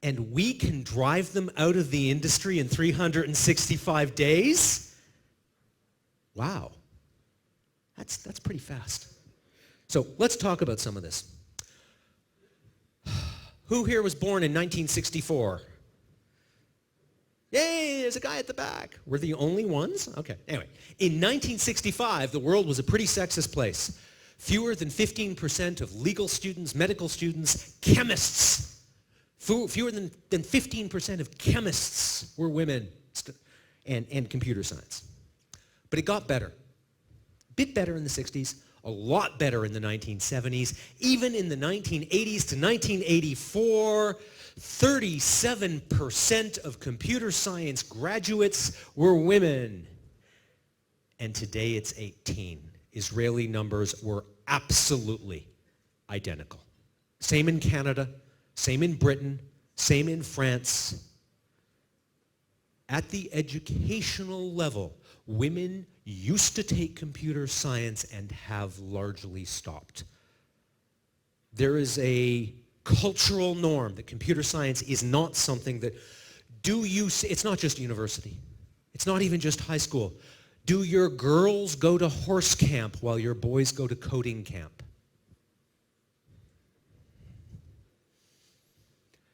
and we can drive them out of the industry in 365 days? Wow. That's pretty fast. So let's talk about some of this. Who here was born in 1964? Yay, there's a guy at the back. We're the only ones? Okay, anyway. In 1965, the world was a pretty sexist place. Fewer than 15% of legal students, medical students, chemists. Fewer than 15% of chemists were women and computer science. But it got better. Bit better in the 60s, a lot better in the 1970s. Even in the 1980s to 1984, 37% of computer science graduates were women. And today it's 18. Israeli numbers were absolutely identical. Same in Canada, same in Britain, same in France. At the educational level, women used to take computer science and have largely stopped. There is a cultural norm that computer science is not something that, it's not just university. It's not even just high school. Do your girls go to horse camp while your boys go to coding camp?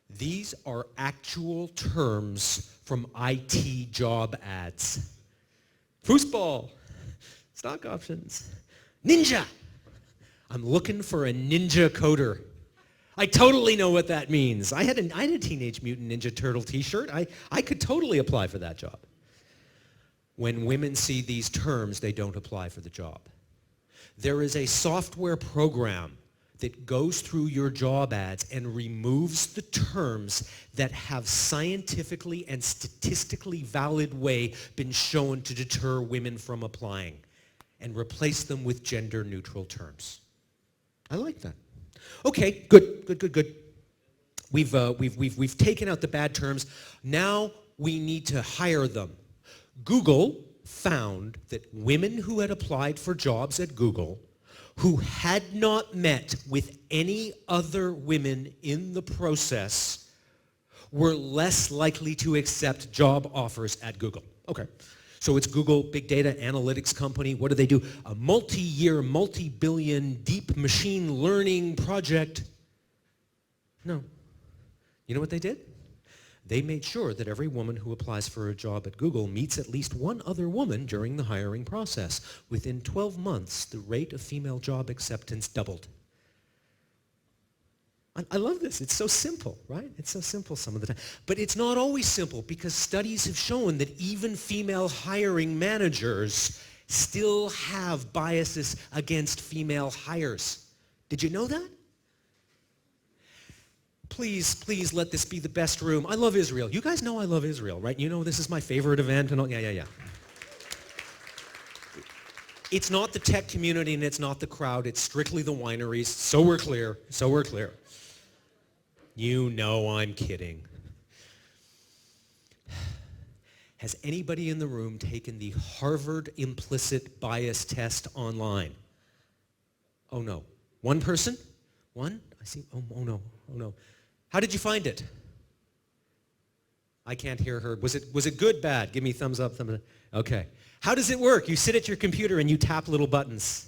These are actual terms from IT job ads. Foosball, stock options, ninja. I'm looking for a ninja coder. I totally know what that means. I had a Teenage Mutant Ninja Turtle t-shirt. I could totally apply for that job. When women see these terms, they don't apply for the job. There is a software program that goes through your job ads and removes the terms that have scientifically and statistically valid way been shown to deter women from applying, and replace them with gender-neutral terms. I like that. Okay, good. We've taken out the bad terms. Now we need to hire them. Google found that women who had applied for jobs at Google who had not met with any other women in the process were less likely to accept job offers at Google. Okay. So it's Google, big data analytics company. What do? A multi-year, multi-billion deep machine learning project. No. You know what they did? They made sure that every woman who applies for a job at Google meets at least one other woman during the hiring process. Within 12 months, the rate of female job acceptance doubled. I love this. It's so simple, right? It's so simple some of the time. But it's not always simple, because studies have shown that even female hiring managers still have biases against female hires. Did you know that? Please let this be the best room. I love Israel. You guys know I love Israel, right? You know this is my favorite event and all. Yeah. It's not the tech community and it's not the crowd. It's strictly the wineries. So we're clear. You know I'm kidding. Has anybody in the room taken the Harvard implicit bias test online? Oh no. One person? One? I see. Oh no. How did you find it? I can't hear her. Was it good, bad? Give me thumbs up, thumbs down. Okay. How does it work? You sit at your computer and you tap little buttons.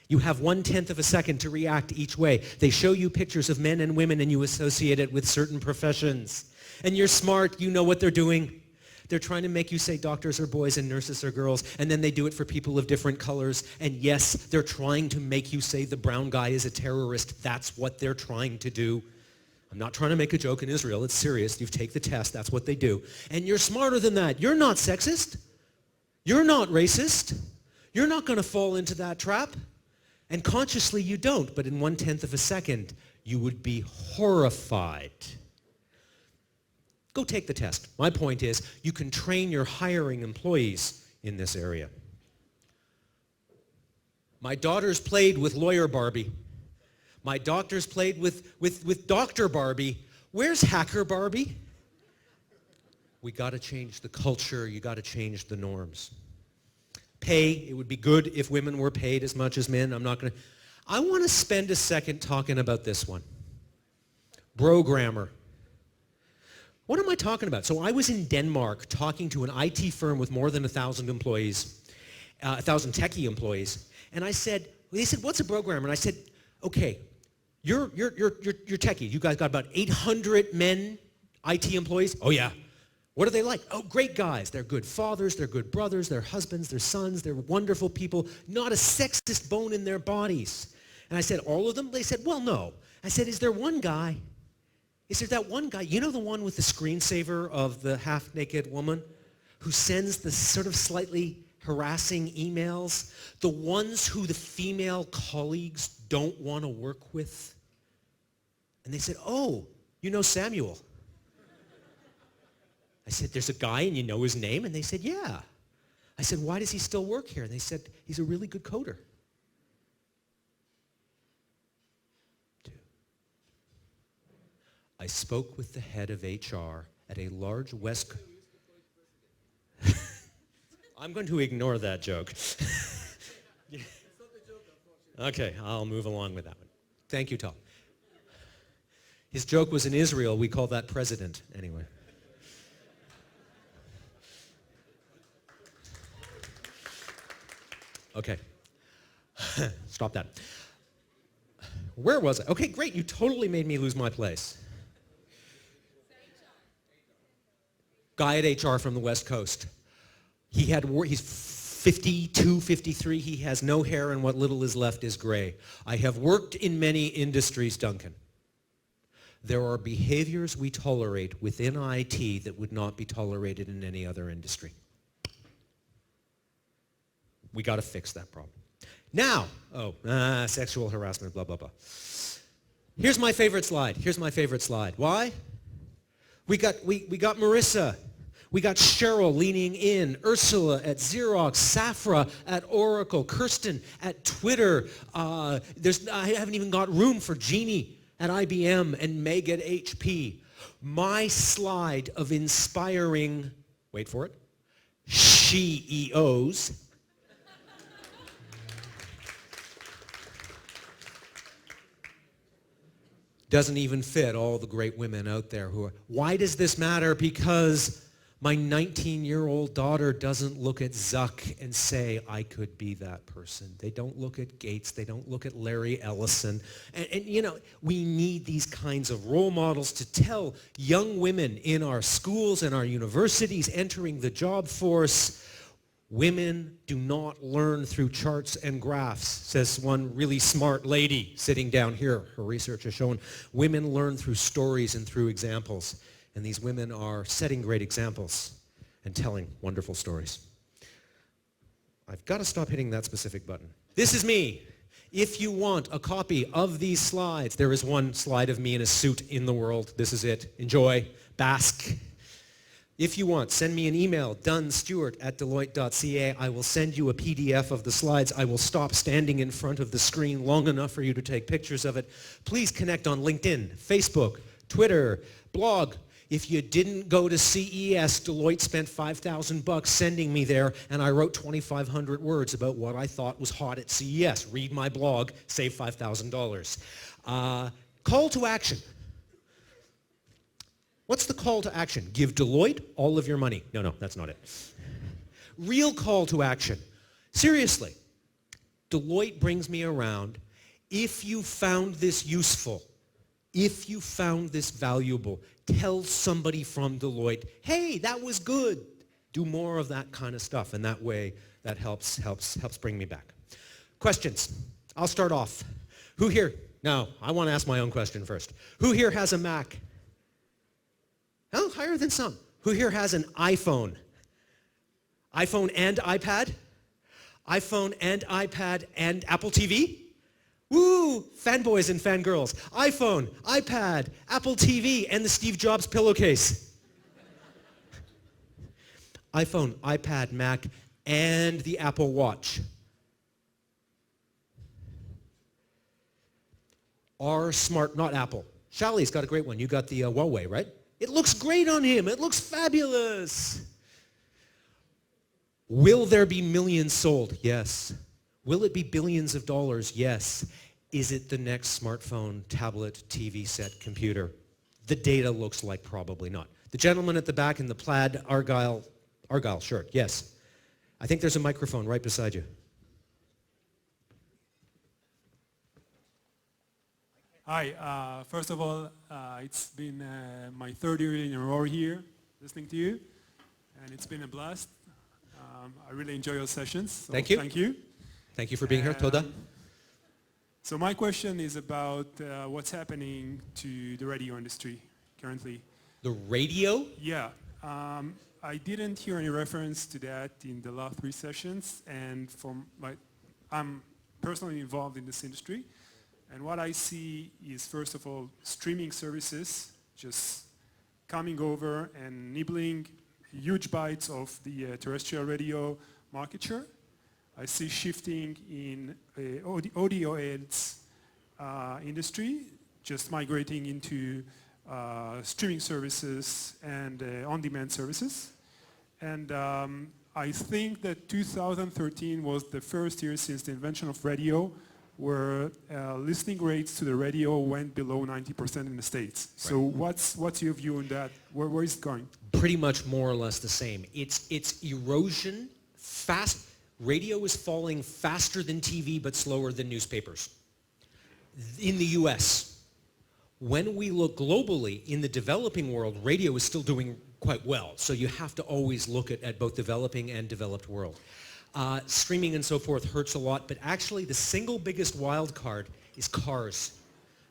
You have 1/10 of a second to react each way. They show you pictures of men and women and you associate it with certain professions. And you're smart, you know what they're doing. They're trying to make you say doctors are boys and nurses are girls, and then they do it for people of different colors. And yes, they're trying to make you say the brown guy is a terrorist. That's what they're trying to do. I'm not trying to make a joke in Israel. It's serious. You take the test. That's what they do. And you're smarter than that. You're not sexist. You're not racist. You're not going to fall into that trap. And consciously you don't, but in 1/10 of a second, you would be horrified. Go take the test. My point is, you can train your hiring employees in this area. My daughters played with Lawyer Barbie. My doctors played with Dr. Barbie. Where's Hacker Barbie? We got to change the culture. You got to change the norms. Pay, it would be good if women were paid as much as men. I want to spend a second talking about this one. Bro-grammar. What am I talking about? So I was in Denmark talking to an IT firm with more than 1,000 employees, 1,000 techie employees, and they said, what's a programmer? And I said, okay, you're techie. You guys got about 800 men, IT employees? Oh yeah. What are they like? Oh, great guys. They're good fathers, they're good brothers, they're husbands, they're sons, they're wonderful people, not a sexist bone in their bodies. And I said, all of them? They said, well, no. I said, is there one guy? Is there that one guy, you know the one with the screensaver of the half-naked woman who sends the sort of slightly harassing emails, the ones who the female colleagues don't want to work with. And they said, oh, you know Samuel. I said, there's a guy and you know his name? And they said, yeah. I said, why does he still work here? And they said, he's a really good coder. I spoke with the head of HR at a large West... I'm going to ignore that joke. Okay, I'll move along with that one. Thank you, Tom. His joke was in Israel. We call that president, anyway. Okay. Stop that. Where was I? Okay, great. You totally made me lose my place. Guy at HR from the West Coast. He's 52, 53. He has no hair, and what little is left is gray. I have worked in many industries, Duncan. There are behaviors we tolerate within IT that would not be tolerated in any other industry. We got to fix that problem. Now, sexual harassment, blah, blah, blah. Here's my favorite slide. Why? We got Marissa. We got Cheryl leaning in, Ursula at Xerox, Safra at Oracle, Kirsten at Twitter. I haven't even got room for Jeannie at IBM and Meg at HP. My slide of inspiring, wait for it, CEOs doesn't even fit all the great women out there who are. Why does this matter? Because my 19-year-old daughter doesn't look at Zuck and say, I could be that person. They don't look at Gates. They don't look at Larry Ellison. And you know, we need these kinds of role models to tell young women in our schools and our universities entering the job force, women do not learn through charts and graphs, says one really smart lady sitting down here. Her research has shown women learn through stories and through examples. And these women are setting great examples and telling wonderful stories. I've got to stop hitting that specific button. This is me. If you want a copy of these slides, there is one slide of me in a suit in the world. This is it. Enjoy. Bask. If you want, send me an email, dunstewart@deloitte.ca. I will send you a PDF of the slides. I will stop standing in front of the screen long enough for you to take pictures of it. Please connect on LinkedIn, Facebook, Twitter, blog. If you didn't go to CES, Deloitte spent $5,000 sending me there, and I wrote 2,500 words about what I thought was hot at CES. Read my blog, save $5,000. Call to action. What's the call to action? Give Deloitte all of your money. No, that's not it. Real call to action. Seriously, Deloitte brings me around. If you found this useful, if you found this valuable, tell somebody from Deloitte, hey, that was good. Do more of that kind of stuff, and that way, that helps bring me back. Questions? I'll start off. Who here? No, I want to ask my own question first. Who here has a Mac? Oh, higher than some. Who here has an iPhone? iPhone and iPad? iPhone and iPad and Apple TV? Woo! Fanboys and fangirls. iPhone, iPad, Apple TV, and the Steve Jobs pillowcase. iPhone, iPad, Mac, and the Apple Watch. Are smart, not Apple. Shali's got a great one. You got the Huawei, right? It looks great on him. It looks fabulous. Will there be millions sold? Yes. Will it be billions of dollars? Yes. Is it the next smartphone, tablet, TV set, computer? The data looks like probably not. The gentleman at the back in the plaid Argyle shirt, yes. I think there's a microphone right beside you. Hi, first of all, it's been my third year in a row here listening to you, and it's been a blast. I really enjoy your sessions. So thank you. Thank you. Thank you for being here, Toda. So my question is about what's happening to the radio industry currently. The radio? Yeah. I didn't hear any reference to that in the last 3 sessions, and I'm personally involved in this industry, and what I see is, first of all, streaming services just coming over and nibbling huge bites of the terrestrial radio market share. I see shifting in audio ads industry, just migrating into streaming services and on-demand services. And I think that 2013 was the first year since the invention of radio where listening rates to the radio went below 90% in the States. Right. So what's your view on that? Where is it going? Pretty much more or less the same. It's erosion, fast. Radio is falling faster than TV but slower than newspapers. In the US, when we look globally, in the developing world, radio is still doing quite well. So you have to always look at both developing and developed world. Streaming and so forth hurts a lot, but actually the single biggest wild card is cars.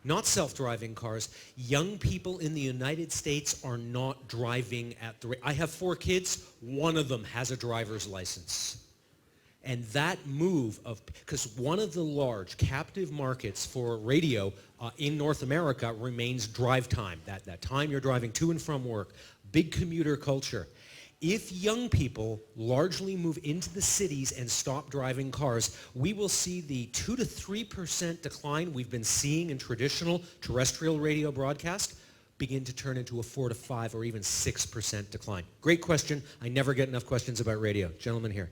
Not self-driving cars. Young people in the United States are not driving at the rate. I have 4 kids, one of them has a driver's license. And that move of, because one of the large captive markets for radio in North America remains drive time, that time you're driving to and from work, big commuter culture. If young people largely move into the cities and stop driving cars, we will see the 2 to 3% decline we've been seeing in traditional terrestrial radio broadcast begin to turn into a 4 to 5 or even 6% decline. Great question. I never get enough questions about radio. Gentlemen here.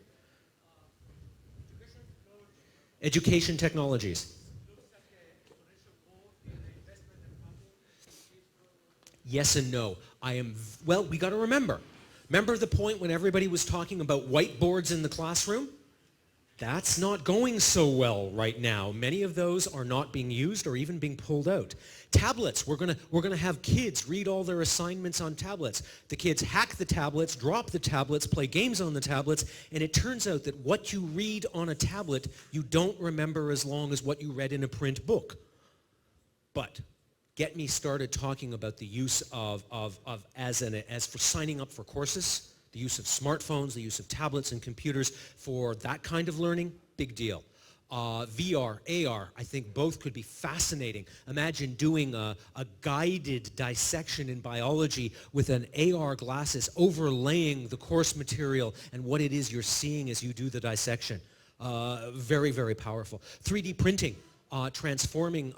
Education technologies. Yes and no. Well, we got to remember the point when everybody was talking about whiteboards in the classroom? That's not going so well right now. Many of those are not being used or even being pulled out. Tablets, we're gonna have kids read all their assignments on tablets. The kids hack the tablets, drop the tablets, play games on the tablets, and it turns out that what you read on a tablet, you don't remember as long as what you read in a print book. But get me started talking about the use as for signing up for courses, the use of smartphones, the use of tablets and computers for that kind of learning, big deal. VR, AR, I think both could be fascinating. Imagine doing a guided dissection in biology with an AR glasses overlaying the course material and what it is you're seeing as you do the dissection. Very, very powerful. 3D printing. Transforming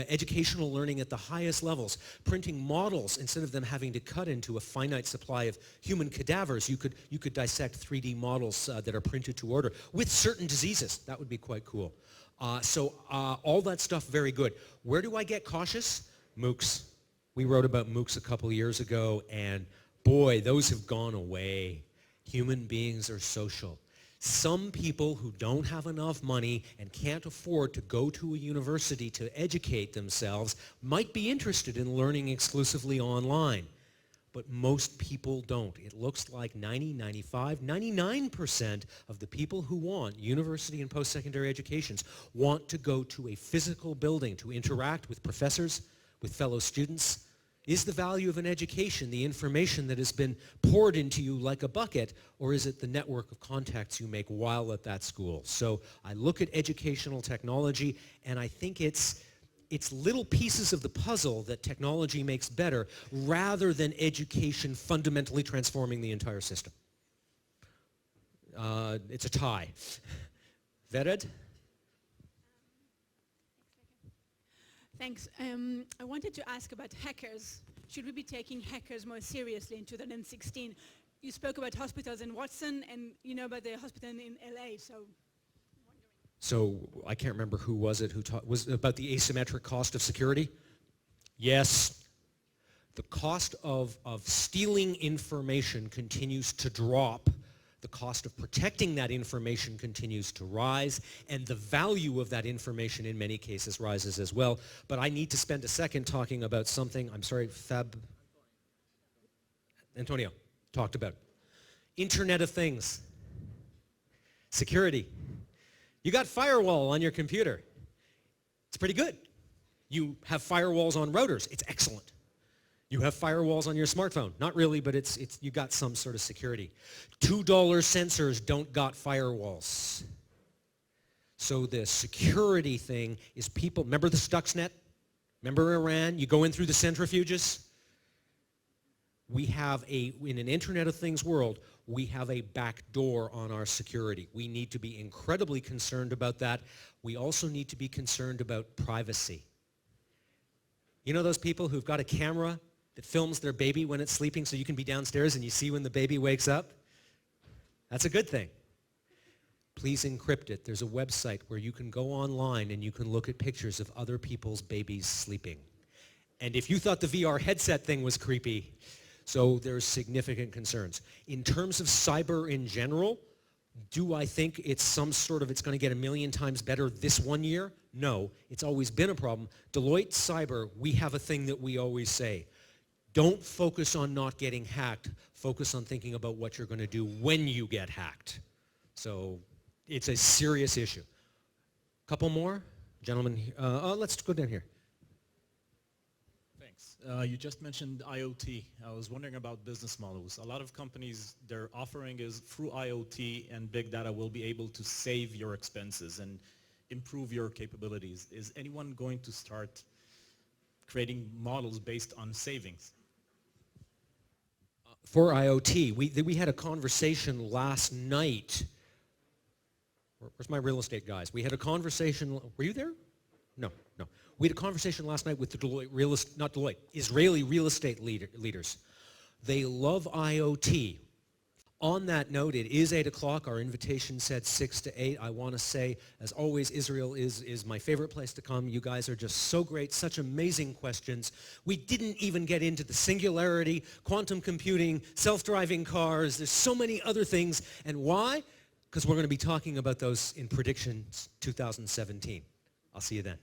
educational learning at the highest levels, printing models instead of them having to cut into a finite supply of human cadavers. You could dissect 3D models that are printed to order with certain diseases. That would be quite cool. So all that stuff, very good. Where do I get cautious? MOOCs. We wrote about MOOCs a couple years ago, and boy, those have gone away. Human beings are social. Some people who don't have enough money and can't afford to go to a university to educate themselves might be interested in learning exclusively online. But most people don't. It looks like 90, 95, 99% of the people who want university and post-secondary educations want to go to a physical building to interact with professors, with fellow students. Is the value of an education the information that has been poured into you like a bucket, or is it the network of contacts you make while at that school? So I look at educational technology, and I think it's little pieces of the puzzle that technology makes better rather than education fundamentally transforming the entire system. It's a tie. Vered? Thanks. I wanted to ask about hackers. Should we be taking hackers more seriously in 2016? You spoke about hospitals in Watson, and you know about the hospital in LA, so I'm wondering. So I can't remember who was it who was it about the asymmetric cost of security? Yes. The cost of stealing information continues to drop. The cost of protecting that information continues to rise, and the value of that information in many cases rises as well. But I need to spend a second talking about something, I'm sorry, Antonio talked about. Internet of Things. Security. You got firewall on your computer. It's pretty good. You have firewalls on routers. It's excellent. You have firewalls on your smartphone. Not really, but you got some sort of security. $2 sensors don't got firewalls. So the security thing is people, remember the Stuxnet? Remember Iran? You go in through the centrifuges? We have in an Internet of Things world, we have a back door on our security. We need to be incredibly concerned about that. We also need to be concerned about privacy. You know those people who've got a camera that films their baby when it's sleeping so you can be downstairs and you see when the baby wakes up? That's a good thing. Please encrypt it. There's a website where you can go online and you can look at pictures of other people's babies sleeping. And if you thought the VR headset thing was creepy, so there's significant concerns. In terms of cyber in general, do I think it's going to get 1,000,000 times better this one year? No, it's always been a problem. Deloitte Cyber, we have a thing that we always say. Don't focus on not getting hacked. Focus on thinking about what you're going to do when you get hacked. So it's a serious issue. Couple more? Gentlemen, let's go down here. Thanks. You just mentioned IoT. I was wondering about business models. A lot of companies, their offering is through IoT and big data will be able to save your expenses and improve your capabilities. Is anyone going to start creating models based on savings? For IoT, we had a conversation last night. Where's my real estate guys? We had a conversation. Were you there? No. We had a conversation last night with the Israeli real estate leaders. They love IoT. On that note, it is 8 o'clock. Our invitation said 6 to 8. I want to say, as always, Israel is my favorite place to come. You guys are just so great, such amazing questions. We didn't even get into the singularity, quantum computing, self-driving cars. There's so many other things. And why? Because we're going to be talking about those in Predictions 2017. I'll see you then.